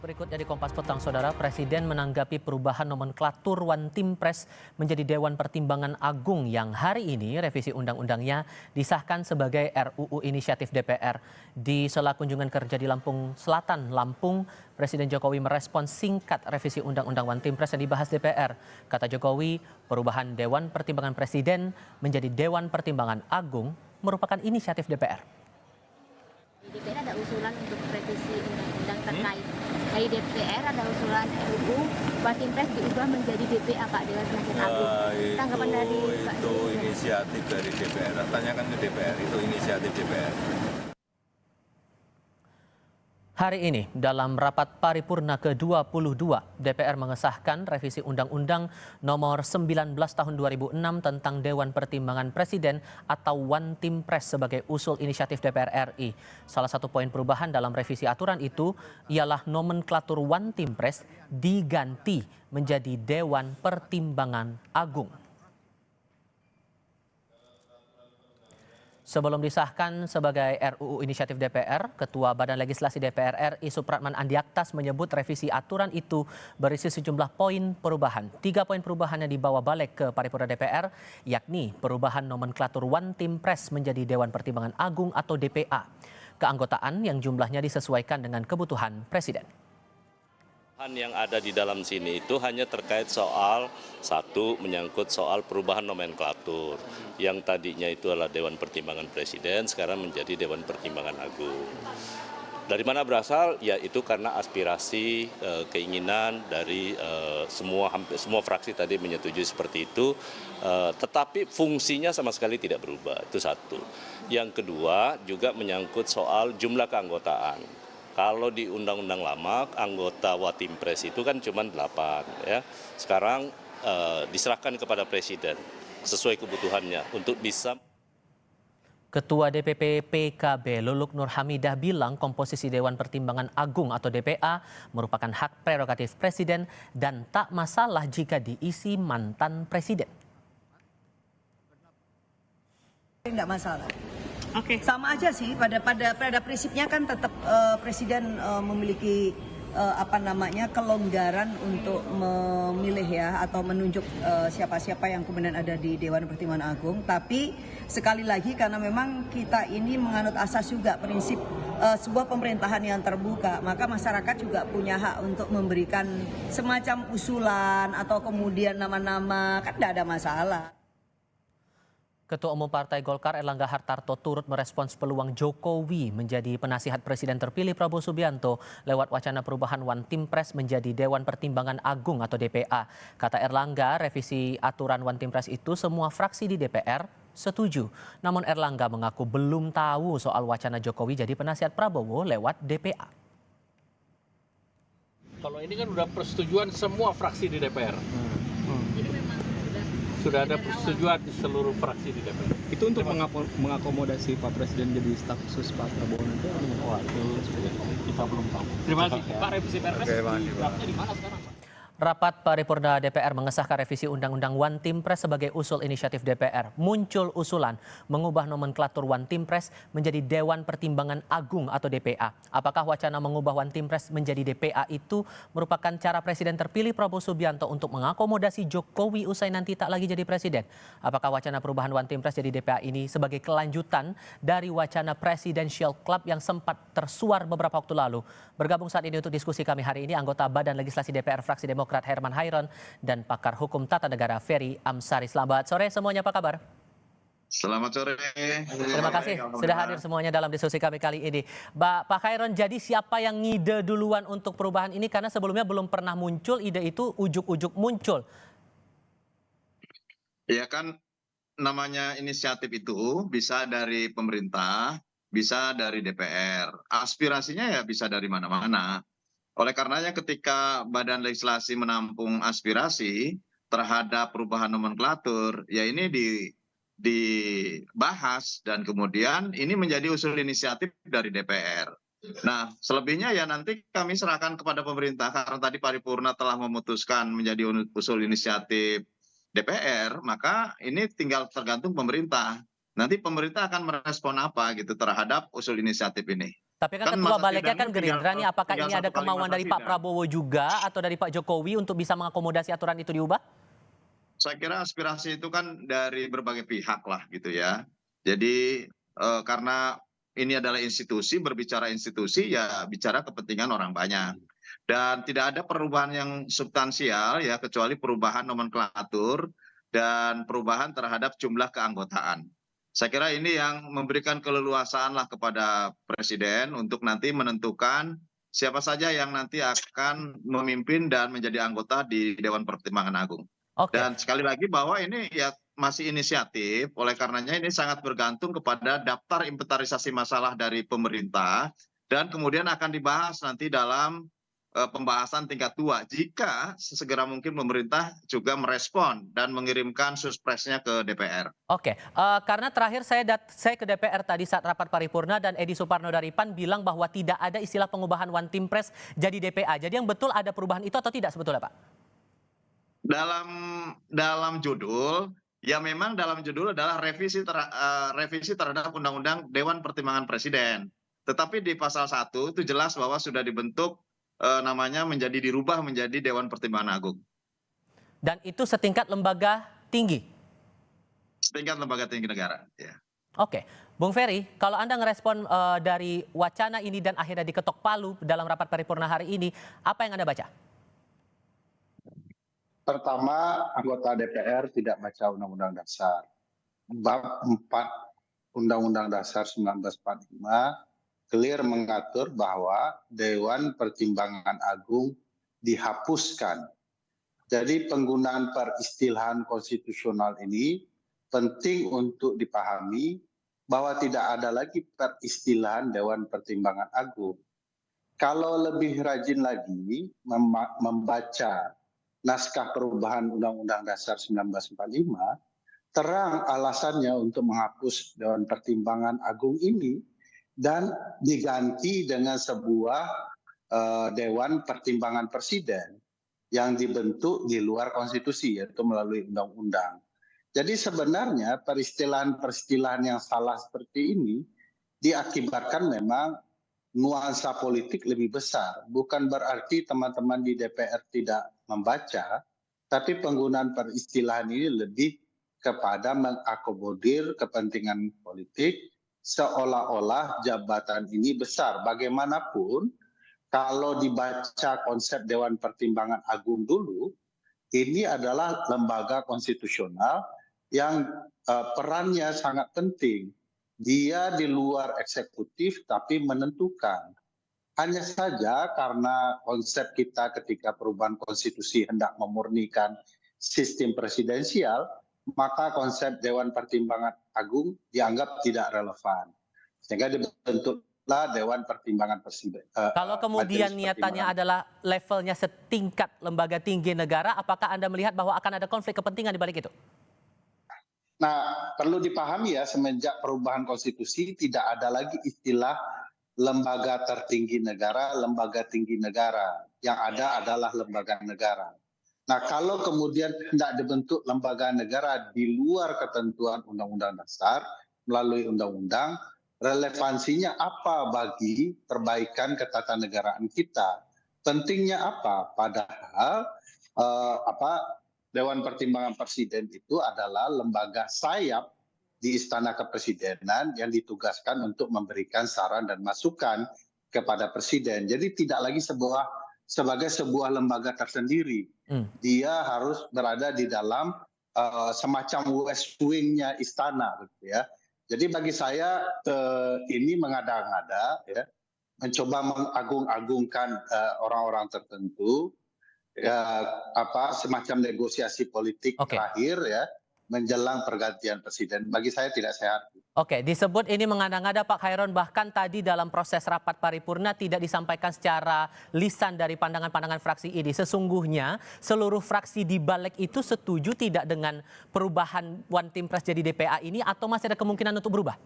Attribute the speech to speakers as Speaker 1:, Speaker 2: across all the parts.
Speaker 1: Berikutnya di Kompas Petang, Saudara, Presiden menanggapi perubahan nomenklatur One Team Press menjadi Dewan Pertimbangan Agung yang hari ini revisi undang-undangnya disahkan sebagai RUU Inisiatif DPR. Di sela kunjungan kerja di Lampung Selatan, Lampung, Presiden Jokowi merespons singkat revisi undang-undang One Team Press yang dibahas DPR. Kata Jokowi, perubahan Dewan Pertimbangan Presiden menjadi Dewan Pertimbangan Agung merupakan inisiatif DPR.
Speaker 2: Di DPR ada usulan untuk revisi undang-undang terkait. Dari DPR ada usulan RUU One Team Press diubah menjadi DPA, Pak, Dewan Penasihat Agung. Tanggapan dari Pak?
Speaker 3: Itu inisiatif dari DPR. Tanyakan ke DPR, itu inisiatif DPR.
Speaker 1: Hari ini dalam rapat paripurna ke-22, DPR mengesahkan revisi Undang-Undang Nomor 19 Tahun 2006 tentang Dewan Pertimbangan Presiden atau One Team Press sebagai usul inisiatif DPR RI. Salah satu poin perubahan dalam revisi aturan itu ialah nomenklatur One Team Press diganti menjadi Dewan Pertimbangan Agung. Sebelum disahkan sebagai RUU Inisiatif DPR, Ketua Badan Legislasi DPR RI Supratman Andi Aktas menyebut revisi aturan itu berisi sejumlah poin perubahan. 3 poin perubahan yang dibawa balik ke paripurna DPR, yakni perubahan nomenklatur One Team Press menjadi Dewan Pertimbangan Agung atau DPA. Keanggotaan yang jumlahnya disesuaikan dengan kebutuhan Presiden.
Speaker 4: Yang ada di dalam sini itu hanya terkait soal satu, menyangkut soal perubahan nomenklatur yang tadinya itu adalah Dewan Pertimbangan Presiden, sekarang menjadi Dewan Pertimbangan Agung. Dari mana berasal? Ya itu karena aspirasi, keinginan dari hampir semua fraksi tadi menyetujui seperti itu, tetapi fungsinya sama sekali tidak berubah, itu satu. Yang kedua juga menyangkut soal jumlah keanggotaan. Kalau di undang-undang lama, anggota One Team Press itu kan cuma 8. Ya. Sekarang diserahkan kepada Presiden sesuai kebutuhannya untuk bisa.
Speaker 1: Ketua DPP PKB Luluk Nur Hamidah bilang komposisi Dewan Pertimbangan Agung atau DPA merupakan hak prerogatif Presiden dan tak masalah jika diisi mantan Presiden.
Speaker 5: Tidak masalah.
Speaker 6: Oke.
Speaker 5: Sama aja sih, pada prinsipnya kan tetap Presiden memiliki kelonggaran untuk memilih ya atau menunjuk siapa-siapa yang kemudian ada di Dewan Pertimbangan Agung. Tapi sekali lagi karena memang kita ini menganut asas juga prinsip sebuah pemerintahan yang terbuka, maka masyarakat juga punya hak untuk memberikan semacam usulan atau kemudian nama-nama, kan tidak ada masalah.
Speaker 1: Ketua Umum Partai Golkar Erlangga Hartarto turut merespons peluang Jokowi menjadi penasihat Presiden terpilih Prabowo Subianto lewat wacana perubahan One Team Press menjadi Dewan Pertimbangan Agung atau DPA. Kata Erlangga, revisi aturan One Team Press itu semua fraksi di DPR setuju. Namun Erlangga mengaku belum tahu soal wacana Jokowi jadi penasihat Prabowo lewat DPA.
Speaker 7: Kalau ini kan udah persetujuan semua fraksi di DPR.
Speaker 2: Jadi memang
Speaker 7: Sudah ada persetujuan di seluruh fraksi di DPR.
Speaker 6: Itu untuk mengakomodasi Pak Presiden jadi staf khusus Pak Prabowo nanti?
Speaker 7: Wah, itu kita belum tahu. Terima kasih. Pak, revisi Perpres draftnya di mana sekarang, Pak?
Speaker 1: Rapat paripurna DPR mengesahkan revisi Undang-Undang One Team Press sebagai usul inisiatif DPR. Muncul usulan mengubah nomenklatur One Team Press menjadi Dewan Pertimbangan Agung atau DPA. Apakah wacana mengubah One Team Press menjadi DPA itu merupakan cara Presiden terpilih Prabowo Subianto untuk mengakomodasi Jokowi usai nanti tak lagi jadi Presiden? Apakah wacana perubahan One Team Press jadi DPA ini sebagai kelanjutan dari wacana Presidential Club yang sempat tersuar beberapa waktu lalu? Bergabung saat ini untuk diskusi kami hari ini anggota Badan Legislasi DPR Fraksi Demokrat Herman Hairon dan pakar hukum tata negara Ferry Amsari. Selamat sore semuanya, apa kabar?
Speaker 8: Selamat sore.
Speaker 1: Terima kasih sudah hadir semuanya dalam diskusi kami kali ini. Pak Hairon, jadi siapa yang ngide duluan untuk perubahan ini? Karena sebelumnya belum pernah muncul ide itu, ujuk-ujuk muncul.
Speaker 8: Ya kan, namanya inisiatif itu bisa dari pemerintah, bisa dari DPR. Aspirasinya ya bisa dari mana-mana. Oleh karenanya ketika Badan Legislasi menampung aspirasi terhadap perubahan nomenklatur, ya ini dibahas dan kemudian ini menjadi usul inisiatif dari DPR. Nah, selebihnya ya nanti kami serahkan kepada pemerintah karena tadi paripurna telah memutuskan menjadi usul inisiatif DPR, maka ini tinggal tergantung pemerintah. Nanti pemerintah akan merespon apa gitu terhadap usul inisiatif ini.
Speaker 1: Tapi kan
Speaker 8: Kan
Speaker 1: ketua
Speaker 8: masa
Speaker 1: baliknya
Speaker 8: sidangnya
Speaker 1: kan Gerindra nih, apakah
Speaker 8: tinggal
Speaker 1: ini ada
Speaker 8: satu kali
Speaker 1: kemauan
Speaker 8: masa
Speaker 1: dari Pak
Speaker 8: sidang.
Speaker 1: Prabowo juga atau dari Pak Jokowi untuk bisa mengakomodasi aturan itu diubah?
Speaker 8: Saya kira aspirasi itu kan dari berbagai pihak lah gitu ya. Jadi karena ini adalah institusi, berbicara institusi ya bicara kepentingan orang banyak. Dan tidak ada perubahan yang substansial ya kecuali perubahan nomenklatur dan perubahan terhadap jumlah keanggotaan. Saya kira ini yang memberikan keleluasaan lah kepada Presiden untuk nanti menentukan siapa saja yang nanti akan memimpin dan menjadi anggota di Dewan Pertimbangan Agung.
Speaker 1: Oke.
Speaker 8: Dan sekali lagi bahwa ini ya masih inisiatif, oleh karenanya ini sangat bergantung kepada daftar inventarisasi masalah dari pemerintah dan kemudian akan dibahas nanti dalam pembahasan tingkat 2 jika sesegera mungkin pemerintah juga merespon dan mengirimkan suspresnya ke DPR.
Speaker 1: Oke, karena terakhir saya ke DPR tadi saat rapat paripurna dan Edi Suparno dari PAN bilang bahwa tidak ada istilah pengubahan One Team Press jadi DPA. Jadi yang betul ada perubahan itu atau tidak sebetulnya, Pak?
Speaker 8: Dalam judul, ya memang dalam judul adalah revisi terhadap Undang-Undang Dewan Pertimbangan Presiden. Tetapi di pasal 1 itu jelas bahwa sudah dibentuk namanya dirubah menjadi Dewan Pertimbangan Agung.
Speaker 1: Dan itu setingkat lembaga tinggi?
Speaker 8: Setingkat lembaga tinggi negara. Ya.
Speaker 1: Oke, Bung Ferry, kalau Anda ngerespon dari wacana ini dan akhirnya diketok palu dalam rapat paripurna hari ini, apa yang Anda baca?
Speaker 9: Pertama, anggota DPR tidak baca Undang-Undang Dasar. Bab 4 Undang-Undang Dasar 1945 clear mengatur bahwa Dewan Pertimbangan Agung dihapuskan. Jadi penggunaan peristilahan konstitusional ini penting untuk dipahami bahwa tidak ada lagi peristilahan Dewan Pertimbangan Agung. Kalau lebih rajin lagi membaca naskah perubahan Undang-Undang Dasar 1945, terang alasannya untuk menghapus Dewan Pertimbangan Agung ini dan diganti dengan sebuah Dewan Pertimbangan Presiden yang dibentuk di luar konstitusi, yaitu melalui undang-undang. Jadi sebenarnya peristilahan-peristilahan yang salah seperti ini diakibatkan memang nuansa politik lebih besar. Bukan berarti teman-teman di DPR tidak membaca, tapi penggunaan peristilahan ini lebih kepada mengakomodir kepentingan politik, seolah-olah jabatan ini besar. Bagaimanapun, kalau dibaca konsep Dewan Pertimbangan Agung dulu, ini adalah lembaga konstitusional yang perannya sangat penting. Dia di luar eksekutif tapi menentukan. Hanya saja karena konsep kita ketika perubahan konstitusi hendak memurnikan sistem presidensial, maka konsep Dewan Pertimbangan Agung dianggap tidak relevan. Sehingga dibentuklah Dewan Pertimbangan Presiden.
Speaker 1: Kalau kemudian niatannya adalah levelnya setingkat lembaga tinggi negara, apakah Anda melihat bahwa akan ada konflik kepentingan di balik itu?
Speaker 9: Nah, perlu dipahami ya, semenjak perubahan konstitusi tidak ada lagi istilah lembaga tertinggi negara, lembaga tinggi negara. Yang ada adalah lembaga negara. Nah, kalau kemudian hendak dibentuk lembaga negara di luar ketentuan Undang-Undang Dasar melalui undang-undang, relevansinya apa bagi perbaikan ketatanegaraan kita? Pentingnya apa? Padahal Dewan Pertimbangan Presiden itu adalah lembaga sayap di Istana Kepresidenan yang ditugaskan untuk memberikan saran dan masukan kepada Presiden. Jadi tidak lagi sebagai sebuah lembaga tersendiri. Dia harus berada di dalam semacam West Wing-nya istana, gitu ya. Jadi bagi saya ini mengada-ngada, ya, mencoba mengagung-agungkan orang-orang tertentu, semacam negosiasi politik terakhir, ya, menjelang pergantian presiden. Bagi saya tidak sehat.
Speaker 1: Oke, disebut ini mengada-ngada Pak Khairon, bahkan tadi dalam proses rapat paripurna tidak disampaikan secara lisan dari pandangan-pandangan fraksi ini. Sesungguhnya seluruh fraksi di balik itu setuju tidak dengan perubahan One Team Press jadi DPA ini atau masih ada kemungkinan untuk berubah?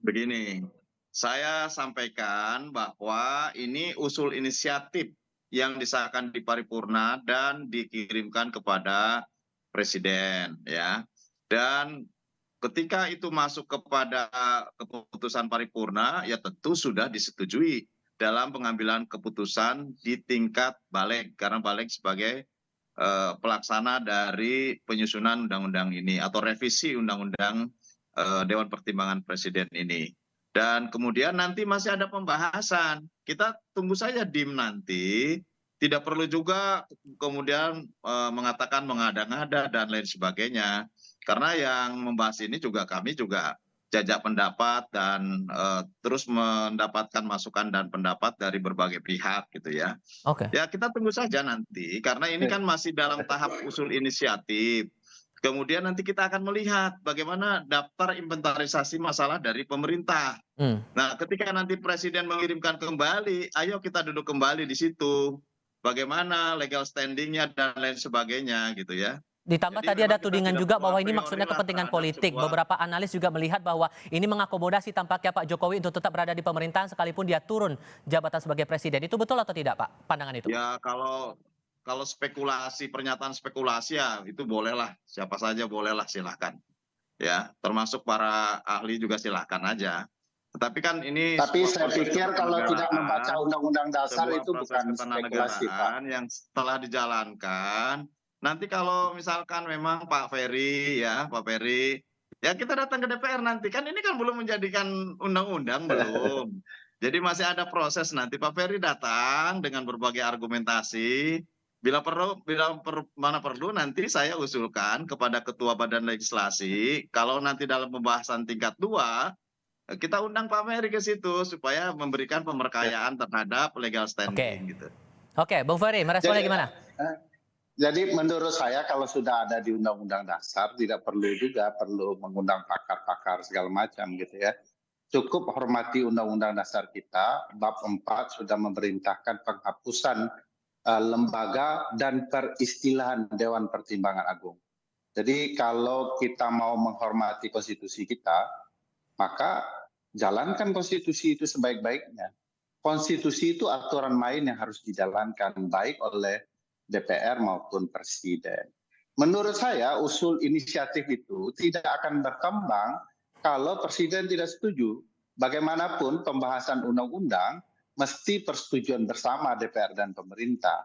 Speaker 8: Begini, saya sampaikan bahwa ini usul inisiatif yang disahkan di paripurna dan dikirimkan kepada Presiden, ya. Dan ketika itu masuk kepada keputusan paripurna, ya tentu sudah disetujui dalam pengambilan keputusan di tingkat Balik, karena Balik sebagai pelaksana dari penyusunan undang-undang ini atau revisi undang-undang Dewan Pertimbangan Presiden ini. Dan kemudian nanti masih ada pembahasan. Kita tunggu saja DIM nanti. Tidak perlu juga kemudian mengatakan mengada-ngada dan lain sebagainya. Karena yang membahas ini juga kami juga jajak pendapat dan terus mendapatkan masukan dan pendapat dari berbagai pihak gitu ya.
Speaker 1: Oke.
Speaker 8: Ya kita tunggu saja nanti karena ini kan masih dalam tahap usul inisiatif. Kemudian nanti kita akan melihat bagaimana daftar inventarisasi masalah dari pemerintah. Nah, ketika nanti Presiden mengirimkan kembali, ayo kita duduk kembali di situ. Bagaimana legal standingnya dan lain sebagainya gitu ya.
Speaker 1: Ditambah
Speaker 8: Jadi
Speaker 1: tadi ada
Speaker 8: memang kita
Speaker 1: tudingan
Speaker 8: tidak
Speaker 1: juga
Speaker 8: perlu
Speaker 1: bahwa
Speaker 8: a
Speaker 1: ini
Speaker 8: priori
Speaker 1: maksudnya
Speaker 8: lah
Speaker 1: kepentingan
Speaker 8: terhadap
Speaker 1: politik.
Speaker 8: sebuah-
Speaker 1: Beberapa analis juga melihat bahwa ini mengakomodasi tampaknya Pak Jokowi untuk tetap berada di pemerintahan sekalipun dia turun jabatan sebagai presiden. Itu betul atau tidak, Pak? Pandangan itu?
Speaker 8: Ya kalau spekulasi, pernyataan spekulasi ya itu bolehlah, siapa saja bolehlah silahkan. Ya, termasuk para ahli juga silahkan aja. Tetapi kan ini
Speaker 9: Tapi
Speaker 8: sebuah
Speaker 9: saya
Speaker 8: proses
Speaker 9: pikir kalau tidak
Speaker 8: kenegaraan,
Speaker 9: membaca Undang-Undang Dasar
Speaker 8: sebuah
Speaker 9: itu
Speaker 8: proses
Speaker 9: bukan spekulasi, Pak.
Speaker 8: ketenanegaraan yang setelah dijalankan. Nanti kalau misalkan memang Pak Ferry ya kita datang ke DPR nanti kan ini kan belum menjadikan undang-undang belum. Jadi masih ada proses nanti Pak Ferry datang dengan berbagai argumentasi. Mana perlu nanti saya usulkan kepada Ketua Badan Legislasi kalau nanti dalam pembahasan tingkat 2 kita undang Pak Ferry ke situ supaya memberikan pemerkayaan terhadap legal standing gitu.
Speaker 1: Oke, Bung Ferry, meresponnya gimana?
Speaker 9: Jadi menurut saya kalau sudah ada di Undang-Undang Dasar tidak perlu mengundang pakar-pakar segala macam gitu ya. Cukup hormati Undang-Undang Dasar kita, bab 4 sudah memerintahkan penghapusan lembaga dan peristilahan Dewan Pertimbangan Agung. Jadi kalau kita mau menghormati konstitusi kita, maka jalankan konstitusi itu sebaik-baiknya. Konstitusi itu aturan main yang harus dijalankan baik oleh DPR maupun Presiden. Menurut saya usul inisiatif itu tidak akan berkembang kalau Presiden tidak setuju. Bagaimanapun pembahasan undang-undang mesti persetujuan bersama DPR dan pemerintah.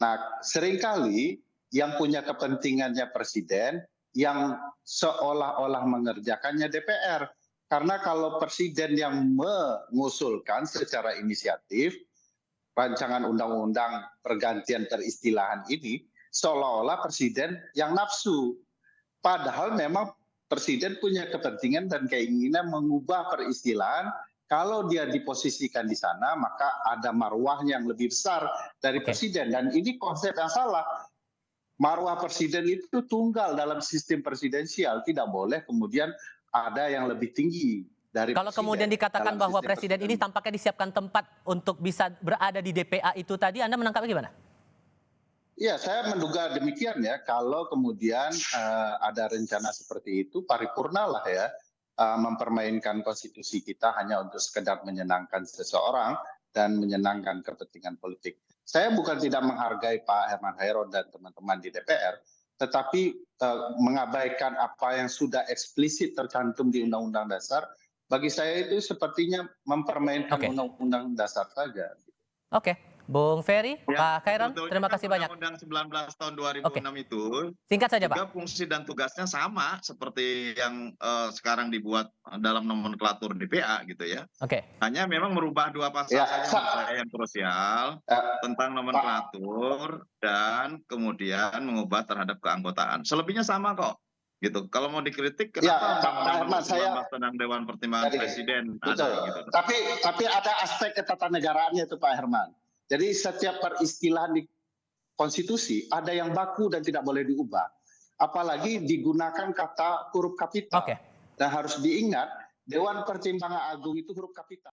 Speaker 9: Nah, seringkali yang punya kepentingannya Presiden yang seolah-olah mengerjakannya DPR. Karena kalau Presiden yang mengusulkan secara inisiatif rancangan undang-undang pergantian peristilahan ini, seolah-olah Presiden yang nafsu. Padahal memang Presiden punya kepentingan dan keinginan mengubah peristilahan. Kalau dia diposisikan di sana, maka ada marwah yang lebih besar dari Presiden. Dan ini konsep yang salah. Marwah Presiden itu tunggal dalam sistem presidensial. Tidak boleh kemudian ada yang lebih tinggi dari
Speaker 1: Kalau
Speaker 9: Presiden.
Speaker 1: kemudian dikatakan
Speaker 9: Dalam
Speaker 1: bahwa
Speaker 9: sistem
Speaker 1: presiden ini tampaknya disiapkan tempat untuk bisa berada di DPA itu tadi, Anda menangkapnya gimana?
Speaker 9: Ya, saya menduga demikian ya. Kalau kemudian ada rencana seperti itu, paripurna lah ya. Mempermainkan konstitusi kita hanya untuk sekedar menyenangkan seseorang dan menyenangkan kepentingan politik. Saya bukan tidak menghargai Pak Herman Hairon dan teman-teman di DPR, tetapi mengabaikan apa yang sudah eksplisit tercantum di Undang-Undang Dasar, bagi saya itu sepertinya mempermainkan Undang-Undang Dasar saja.
Speaker 1: Oke, Bung Ferry, Pak Khairon, terima kasih banyak.
Speaker 8: Undang-Undang 19 tahun 2006 itu
Speaker 1: Singkat saja,
Speaker 8: juga
Speaker 1: Pak.
Speaker 8: fungsi dan tugasnya sama seperti yang sekarang dibuat dalam nomenklatur DPA gitu ya. Hanya memang merubah 2 pasal saja yang krusial tentang nomenklatur dan kemudian mengubah terhadap keanggotaan. Selebihnya sama kok. Gitu. Kalau mau dikritik kenapa tentang Dewan Pertimbangan Presiden ada gitu.
Speaker 9: Tapi ada aspek ketatanegaraannya itu Pak Herman. Jadi setiap peristilahan di konstitusi ada yang baku dan tidak boleh diubah. Apalagi digunakan kata huruf kapital. Dan harus diingat Dewan Pertimbangan Agung itu huruf kapital.